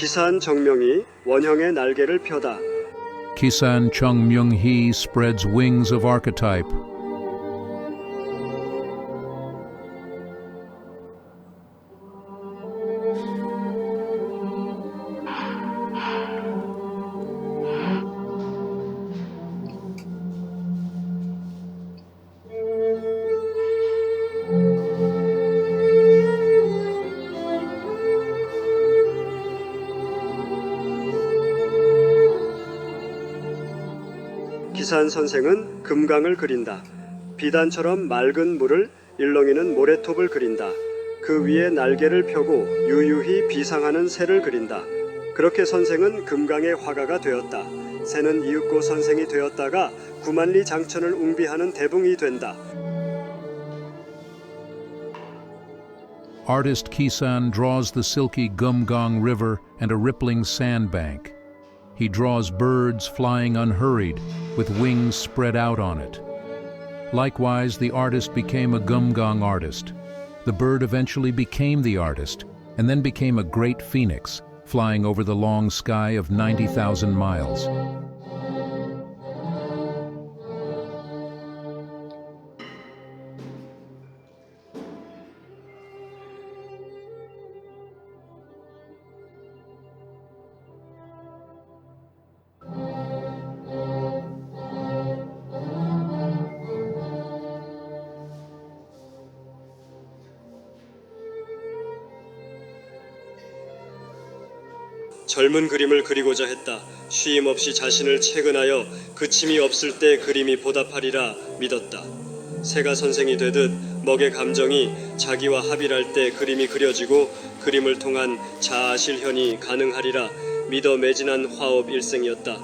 기산 정명이 원형의 날개를 펴다. Kisan Chung Myung-hee spreads wings of archetype. 기산 선생은 금강을 그린다. 비단처럼 맑은 물을 일렁이는 모래톱을 그린다. 그 위에 날개를 펴고 유유히 비상하는 새를 그린다. 그렇게 선생은 금강의 화가가 되었다. 새는 이윽고 선생이 되었다가 구만리 장천을 웅비하는 대붕이 된다. Artist Kisan draws the silky Gumgang River and a rippling sandbank. He draws birds flying unhurried, with wings spread out on it. Likewise, the artist became a Gumgang artist. The bird eventually became the artist, and then became a great phoenix, flying over the long sky of 90,000 miles. 젊은 그림을 그리고자 했다. 쉼 없이 자신을 채근하여 그침이 없을 때 그림이 보답하리라 믿었다. 새가 선생이 되듯 먹의 감정이 자기와 합일할 때 그림이 그려지고 그림을 통한 자아 실현이 가능하리라 믿어 매진한 화업 일생이었다.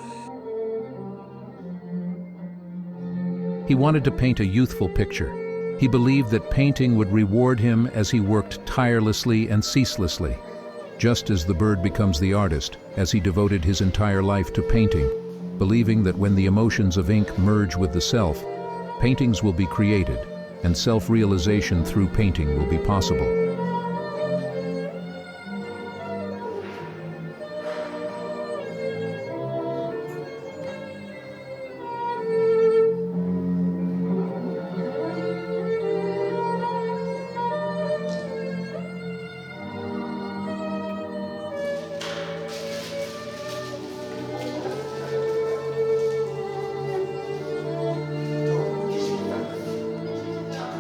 He wanted to paint a youthful picture. He believed that painting would reward him as he worked tirelessly and ceaselessly. Just as the bird becomes the artist, as he devoted his entire life to painting, believing that when the emotions of ink merge with the self, paintings will be created, and self-realization through painting will be possible.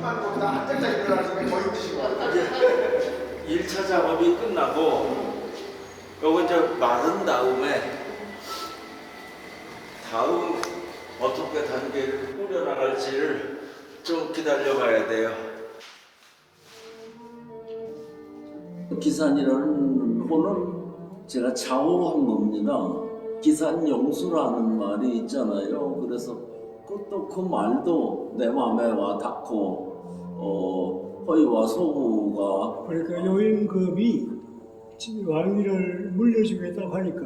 한 장짜리 들어가시면 거의 드시고 1차 작업이 끝나고 요거 이제 마른 다음에 다음 어떻게 단계를 꾸려나갈지를 좀 기다려봐야 돼요. 기산이라는 호는 제가 자호한 겁니다. 기산영수라는 말이 있잖아요. 그래서 또 그 말도 내 마음에 와 닿고 허위와 소부가 그러니까 요임금이 왕위를 물려주겠다고 하니까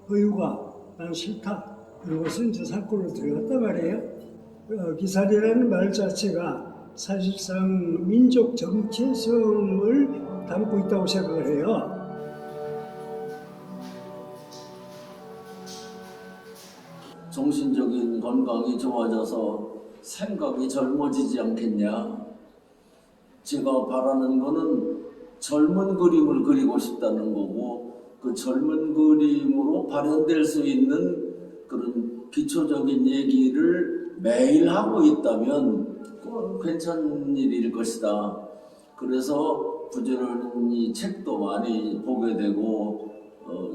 허유가 난 싫다. 그러고서 이제 사건으로 들어갔단 말이에요. 기산이라는 말 자체가 사실상 민족 정체성을 담고 있다고 생각을 해요. 정신적인 건강이 좋아져서 생각이 젊어지지 않겠냐. 제가 바라는 거는 젊은 그림을 그리고 싶다는 거고, 그 젊은 그림으로 발현될 수 있는 그런 기초적인 얘기를 매일 하고 있다면 그건 괜찮은 일일 것이다. 그래서 부지런히 책도 많이 보게 되고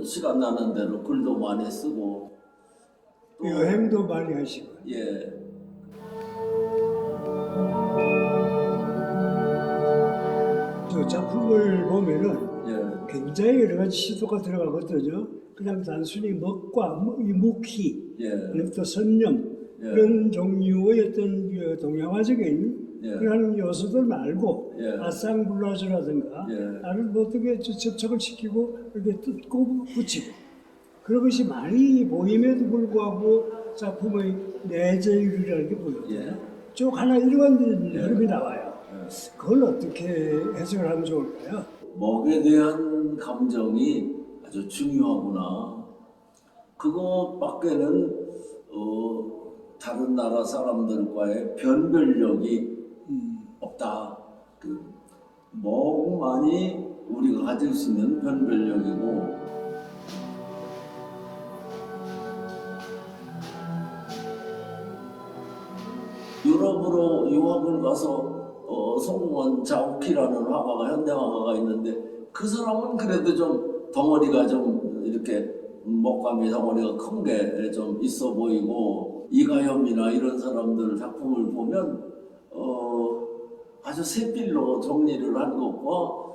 시간 나는 대로 글도 많이 쓰고 여행도 많이 하시고. 예. 저 작품을 보면은 예. 굉장히 여러 가지 시도가 들어가거든요. 그냥 단순히 먹과 이 묵희, 예. 또 선념 예. 그런 종류의 어떤 동양화적인 예. 그런 요소들 말고 예. 아상블라주라든가 예. 나를 뭐 어떻게 접촉을 시키고 이렇게 뜯고 붙이고 그런 것이 많이 보임에도 불구하고 작품의 내재율이라는 게 보여요. 예. 쭉 하나 이런 예. 흐름이 나와요. 그걸 어떻게 해석을 하면 좋을까요? 먹에 대한 감정이 아주 중요하구나. 그것밖에는 다른 나라 사람들과의 변별력이 없다. 많이 우리가 가질 수 있는 변별력이고, 유럽으로 유학을 가서 성공한 자오키라는 화가가, 현대 화가가 있는데, 그 사람은 그래도 좀 덩어리가 좀 이렇게 먹감이 덩어리가 큰 게 좀 있어 보이고, 이가염이나 이런 사람들 작품을 보면 아주 새필로 정리를 한 것과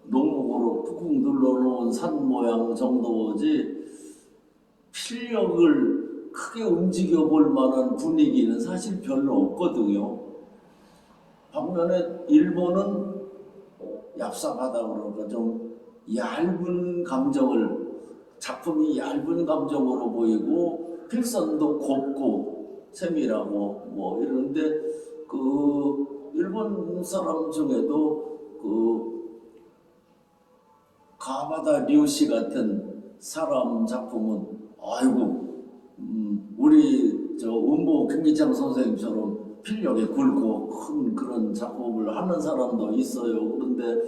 농목으로 푹푹 눌러놓은 산 모양 정도지 필력을 크게 움직여 볼 만한 분위기는 사실 별로 없거든요. 반면에 일본은 얍삽하다 그러니까 좀 얇은 감정을, 작품이 얇은 감정으로 보이고 필선도 곱고 세밀하고 뭐 이런데, 그 일본 사람 중에도 그 가와다 류시 같은 사람 작품은 아이고 우리 저 운보 김기창 선생님처럼 필력이 굵고 큰 그런 작품을 하는 사람도 있어요. 그런데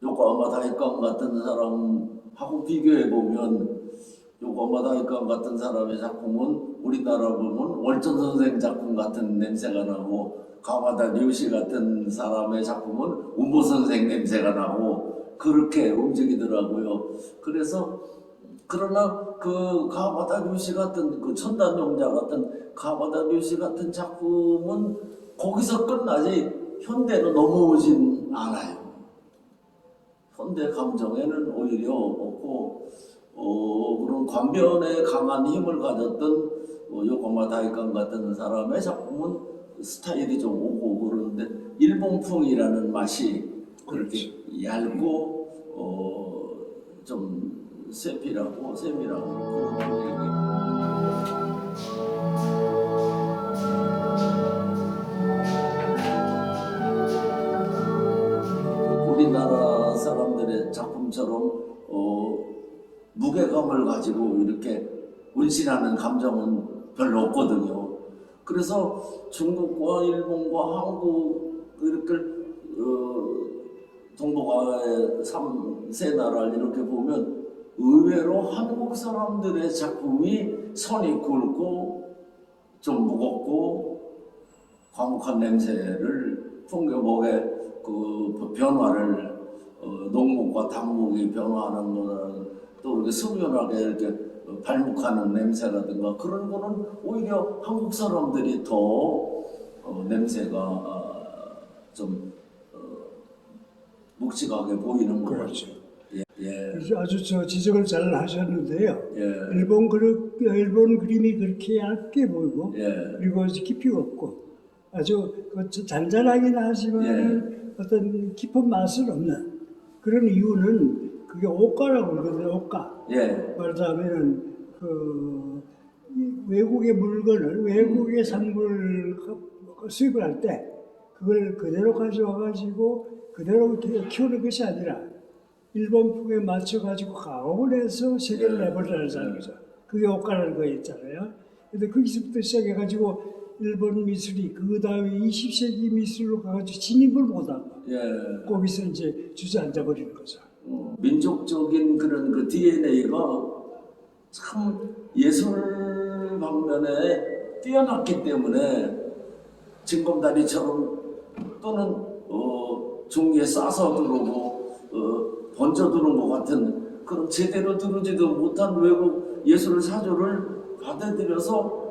요코하마 다이칸 같은 사람하고 비교해 보면, 요코하마 다이칸 같은 사람의 작품은 우리나라 보면 월전 선생 작품 같은 냄새가 나고, 가와다 류시 같은 사람의 작품은 운보 선생 냄새가 나고 그렇게 움직이더라고요. 그래서 그러나 그 가와다 류시 같은, 그 천단용자 같은 가와다 류시 같은 작품은 거기서 끝나지 현대로 넘어오진 않아요. 현대 감정에는 오히려 없고, 그런 관변에 강한 힘을 가졌던 요코하마 다이칸 같은 사람의 작품은 스타일이 좀 오고 그러는데, 일본풍이라는 맛이 그렇게 얇고 좀 세밀하고 그런 분위기. 우리나라 사람들의 작품처럼 무게감을 가지고 이렇게 운신하는 감정은 별로 없거든요. 그래서 중국과 일본과 한국 이렇게 동북아의 3세 나라를 이렇게 보면 의외로 한국 사람들의 작품이 선이 굵고 좀 무겁고 과묵한 냄새를 풍겨목의 그 변화를, 농목과 당목이 변화하는 거는, 또 이렇게 숙연하게 이렇게 발목하는 냄새라든가 그런 거는 오히려 한국 사람들이 더 냄새가 좀 묵직하게 보이는 거 그렇죠. 같아요. 예. 아주 지적을 잘 하셨는데요. 예. 일본 그림이 그렇게 얇게 보이고, 예. 그리고 깊이가 없고, 아주 잔잔하긴 하지만 예. 어떤 깊은 맛은 없는 그런 이유는, 그게 옷가라고 그러거든요. 옷가. 예. 말하자면 외국의 물건을, 외국의 산물을 수입을 할 때 그걸 그대로 가져와 가지고 그대로 키우는 것이 아니라 일본풍에 맞춰 가지고 가공을 해서 세계를 내버리자는 거죠. 그게 옷가라는 거 있잖아요. 근데 거기서부터 시작해 가지고 일본 미술이 그 다음에 20세기 미술로 가가지고 진입을 못하고 예. 거기서 이제 주저앉아 버리는 거죠. 민족적인 그런 그 DNA가 참 예술 방면에 뛰어났기 때문에 징검다리처럼 또는 종이에 싸서 들어오고 번져 들어온 것 같은 그런 제대로 들어오지도 못한 외국 예술 사조를 받아들여서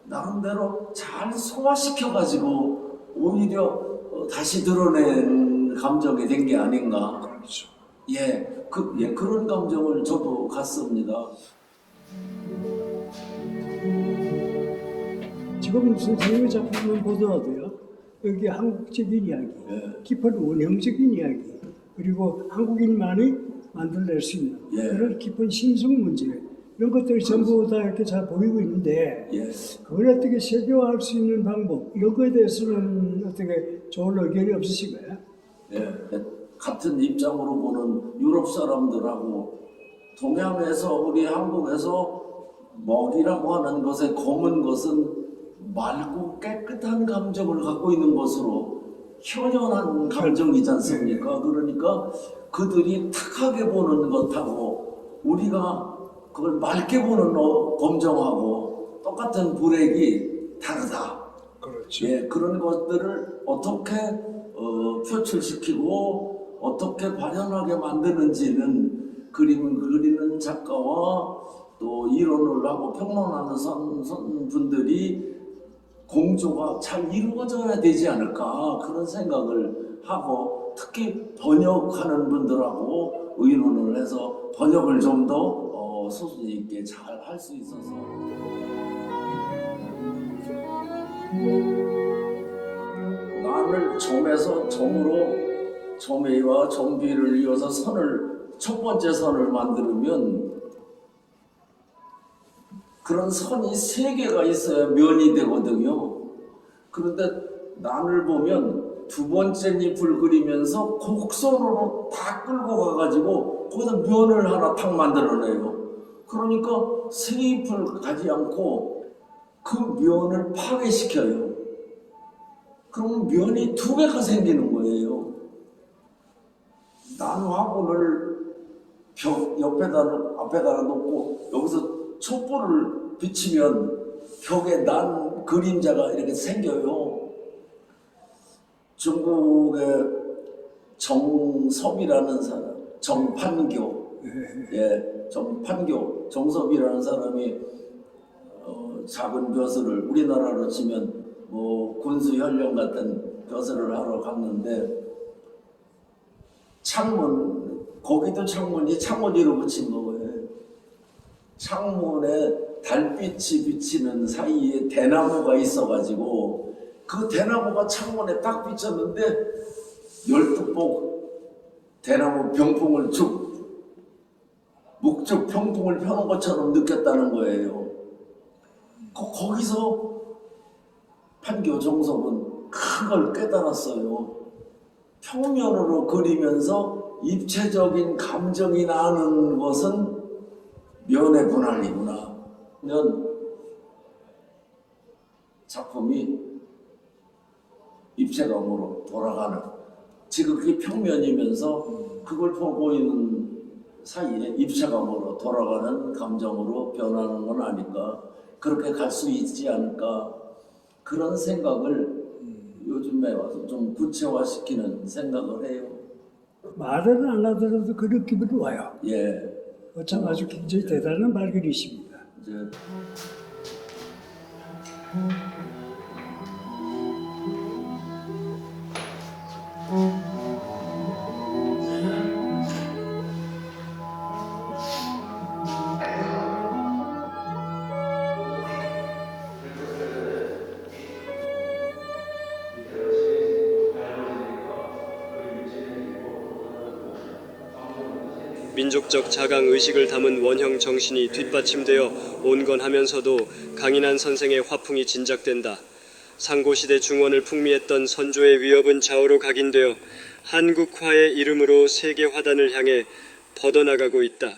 나름대로 잘 소화시켜가지고 오히려 다시 드러낸 감정이 된 게 아닌가. 그렇죠. 그런 감정을 저도 갖습니다. 지금 선생님의 작품을 보더라도요, 여기 한국적인 이야기, 깊은 원형적인 이야기, 그리고 한국인만이 만들어낼 수 있는 그런 깊은 심성 문제, 이런 것들이 전부 다 이렇게 잘 보이고 있는데, 그걸 어떻게 세계화할 수 있는 방법, 이런 거에 대해서는 어떻게 좋은 의견이 없으신가요? 같은 입장으로 보는 유럽 사람들하고 동양에서 우리 한국에서 먹이라고 하는 것의 검은 것은 맑고 깨끗한 감정을 갖고 있는 것으로 현연한 감정이지 않습니까? 그러니까 그들이 탁하게 보는 것하고 우리가 그걸 맑게 보는 검정하고 똑같은 불액이 다르다. 그렇죠. 예, 그런 것들을 어떻게 표출시키고 어떻게 발현하게 만드는지는 그림을 그리는 작가와 또 이론을 하고 평론하는 분들이 공조가 잘 이루어져야 되지 않을까 그런 생각을 하고 특히 번역하는 분들하고 의논을 해서 번역을 좀 더 소신 있게 잘 할 수 있어서 난을 점에서 점으로 점A와 점B를 이어서 첫 번째 선을 만들면 그런 선이 3개가 있어야 면이 되거든요. 그런데 난을 보면 두 번째 잎을 그리면서 곡선으로 다 끌고 가가지고 거기다 면을 하나 탁 만들어내요. 그러니까 3잎을 가지 않고 그 면을 파괴시켜요. 그럼 면이 2개가 생기는 거예요. 난 화분을 벽 앞에다가 놓고 여기서 촛불을 비치면 벽에 난 그림자가 이렇게 생겨요. 중국의 정섭이라는 사람, 정판교, 정섭이라는 사람이 작은 벼슬을 우리나라로 치면 뭐 군수 현령 같은 벼슬을 하러 갔는데 거기도 창문으로 붙인 거예요. 창문에 달빛이 비치는 사이에 대나무가 있어가지고 그 대나무가 창문에 딱 비쳤는데 12폭 대나무 병풍을 묵적 병풍을 펴는 것처럼 느꼈다는 거예요. 거기서 판교 정섭은 큰 걸 깨달았어요. 평면으로 그리면서 입체적인 감정이 나는 것은 면의 분할이구나. 작품이 입체감으로 돌아가는 지극히 평면이면서 그걸 보고 있는 사이에 입체감으로 돌아가는 감정으로 변하는 건 아닐까. 그렇게 갈 수 있지 않을까. 그런 생각을 요즘에 와서 좀 구체화시키는 생각을 해요. 말은 안 하더라도 그 느낌은 와요. 예. 참 아주 굉장히 대단한 말글이십니다. 이제 민족적 자강 의식을 담은 원형 정신이 뒷받침되어 온건하면서도 강인한 선생의 화풍이 진작된다. 상고시대 중원을 풍미했던 선조의 위협은 좌우로 각인되어 한국화의 이름으로 세계 화단을 향해 뻗어나가고 있다.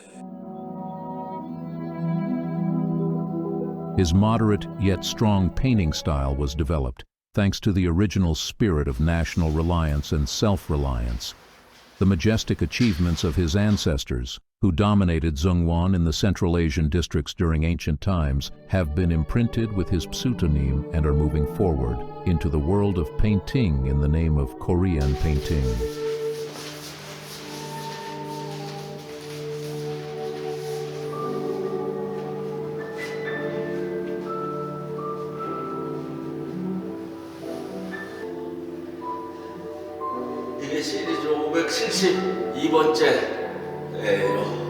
His moderate yet strong painting style was developed thanks to the original spirit of national reliance and self-reliance. The majestic achievements of his ancestors, who dominated Zhongwan in the Central Asian districts during ancient times, have been imprinted with his pseudonym and are moving forward into the world of painting in the name of Korean painting. 이게 시리즈 572번째예요.